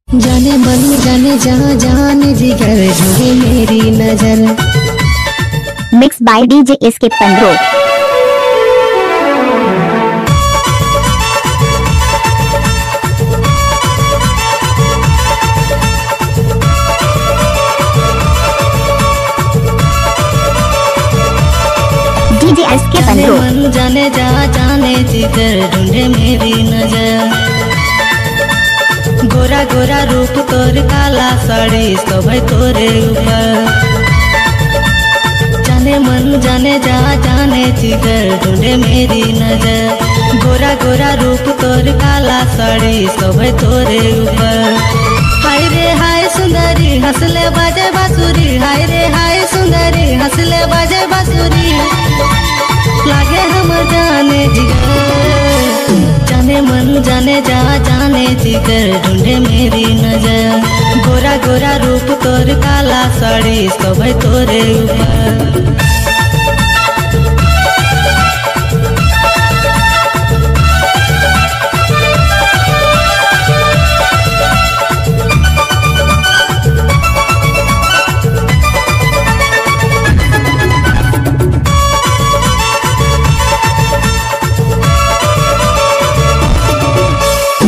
जाने मन जाने जहाँ जाने जिगर ढूंढे मेरी नजर। मिक्स बाय डीजे इसके 15। डीजे इसके 15। मन जाने जहाँ जाने जिगर ढूंढे मेरी नजर। गोरा गोरा रूप तोर काला साड़ी सब तोरे ऊपर। जाने मन जाने जहाँ जाने जिगर ढूंढे मेरी नजर। गोरा गोरा रूप तोर काला साड़ी सब तोरे ऊपर। हाय रे हाय सुंदरी हंसले बाजे बांसुरी। हाय रे हाय सुंदरी हंसले बाजे बांसुरी। लागे हम जाने जिगर। जाने मन जाने जहाँ जाने जिगर ढूंढे मेरी नजर। गोरा गोरा रूप तोर काला साड़ी सब तोरे ऊपर।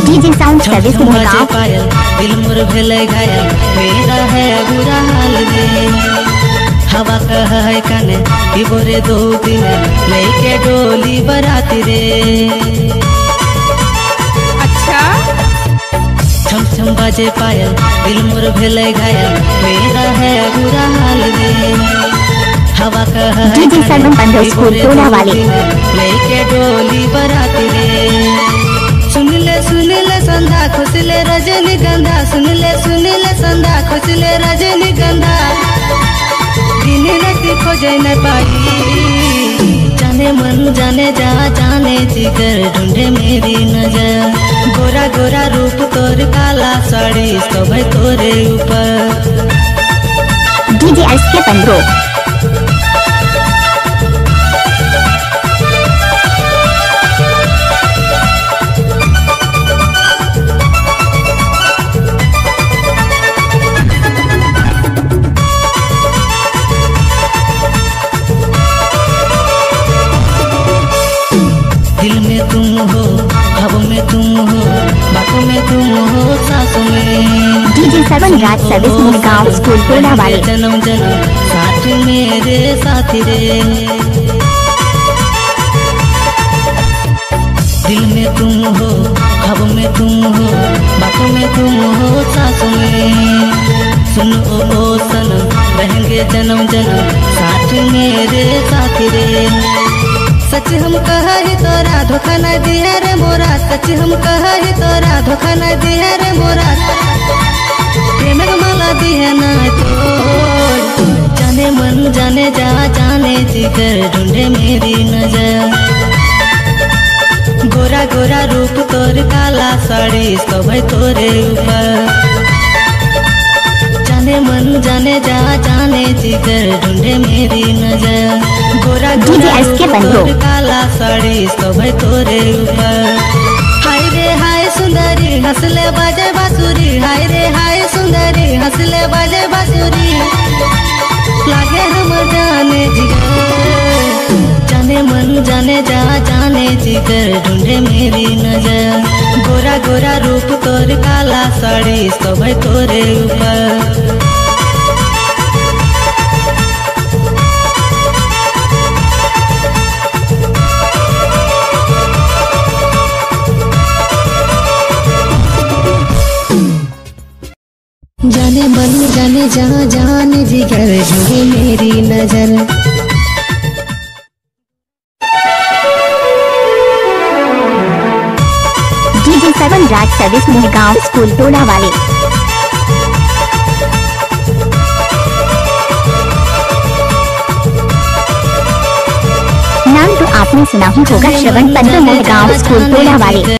DJ sound service Mugaon. पायल दिल मोर भेले घायल मेरा है बुरा हाल रे। हवा कह है कने कि बोरे 2 दिन लेके डोली बराती रे। अच्छा छम छम बाजे पायल दिल मोर भेले घायल मेरा है बुरा हाल रे। हवा कह है डीजे सर्वन 15 स्कूल टोला वाले लेके डोली बराती रे। सुन ले संधा खुशले रजनीगंधा। सुन ले संधा खुशले रजनीगंधा। दिन राति खोजे न पाई। जाने मन जाने जहाँ जाने जिगर ढूंढे मेरी नजर। गोरा गोरा रूप तोर काला साड़ी सब तोरे ऊपर। डीजे इसके 15। दिल में तुम हो ख्वाब में तुम हो बातों में तुम हो सांसों में। डीजे सर्वन राज सर्विस मुगांव स्कूल टोला वाले जन्म जन्म साथ मेरे साथी रे। दिल में तुम हो ख्वाब में तुम हो बातों में तुम हो सांसों में। सुन ओ सनम रहेंगे जन्म जन्म साथ मेरे साथी रे। सच हम कहा ही तोरा धोखा न दिया रे मोरा। सच हम कहा ही तोरा धोखा न दिया रे मोरा। प्रेम माला दिया ना तो। जाने मन जाने जहाँ जाने जिगर ढूंढे मेरी नजर। गोरा गोरा रूप तोर काला साड़ी सब तोरे ऊपर। जाने मन जाने जहाँ जाने जिगर ढूंढे मेरी नजर। गोरा गोरा रूप तोर काला साड़ी सब तोरे ऊपर। हाय रे हाय सुंदरी हंसले बाजे बांसुरी। हाय रे हाय सुंदरी हंसले बाजे बांसुरी। लागे हम जाने जिगर। जाने मन जाने जहाँ जाने जिगर ढूंढे मेरी नजर। गोरा गोरा रूप तोर काला साड़ी सब तोरे ऊपर। जाने मन जाने जहाँ जाने जिगर ढूंढे मेरी नजर। डीजे सर्वन राज सर्विस मुगांव स्कूल टोला वाले। नाम तो आपने सुना ही होगा, श्रवण पंत मुगांव स्कूल टोला वाले।